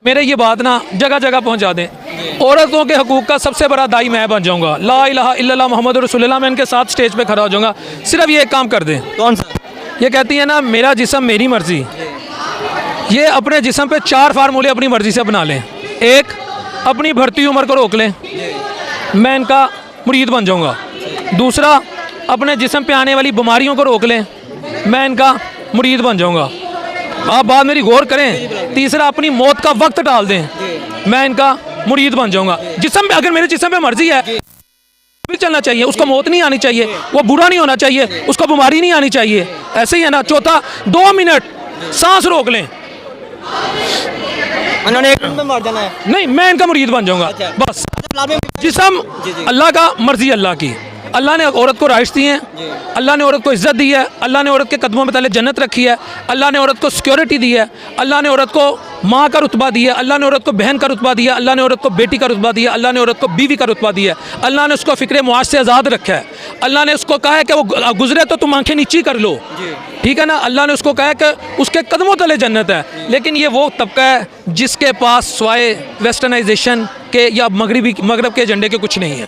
मेरे ये बात ना जगह जगह पहुंचा दें। औरतों के हकूक़ का सबसे बड़ा दाई मैं बन जाऊंगा। ला इलाहा इल्लल्लाह मोहम्मद रसूलुल्लाह, मैं इनके साथ स्टेज पे खड़ा हो जाऊंगा। सिर्फ ये एक काम कर दें। कौन सा? ये कहती है ना, मेरा जिस्म मेरी मर्ज़ी। ये अपने जिस्म पे 4 फार्मूले अपनी मर्ज़ी से बना लें। एक, अपनी बढ़ती उम्र को रोक लें, मैं इनका मुरीद बन जाऊंगा। दूसरा, अपने जिस्म पे आने वाली बीमारियों को रोक लें, मैं इनका मुरीद बन जाऊंगा। आप बात मेरी गौर करें। तीसरा, अपनी मौत का वक्त टाल दें, मैं इनका मुरीद बन जाऊंगा। जिस्म पे, अगर मेरे जिस्म पे मर्जी है भी चलना चाहिए, उसको मौत नहीं आनी चाहिए, वो बुरा नहीं होना चाहिए, उसको बीमारी नहीं आनी चाहिए। ऐसे ही है ना। चौथा, 2 मिनट सांस रोक लें, उन्होंने 1 मिनट में मार जाना है। नहीं, मैं इनका मुरीद बन जाऊंगा। अच्छा। बस जिस्म अल्लाह का, मर्जी अल्लाह की। अल्लाह ने औरत को राइट्स दिए हैं, अल्लाह ने औरत को इज्जत दी है, अल्लाह ने औरत के कदमों में तले जन्नत रखी है, अल्लाह ने औरत को सिक्योरिटी दी है, अल्लाह ने औरत को माँ का रुतबा दिया, अल्लाह ने औरत को बहन का रुतबा दिया, अल्लाह ने औरत को बेटी का रुतबा दिया, अल्लाह ने औरत को बीवी का रुतबा दिया, अल्लाह ने उसको फ़िक्र मुआश से आज़ाद रखा है। अल्लाह ने उसको कहा है कि वो गुजरे तो तुम आंखें नीची कर लो, ठीक है ना। अल्लाह ने उसको कहा है कि उसके कदमों तले जन्नत है। लेकिन ये वो तबका है जिसके पास स्वाए वेस्टर्नाइजेशन के या मगरब के एजेंडे के कुछ नहीं है।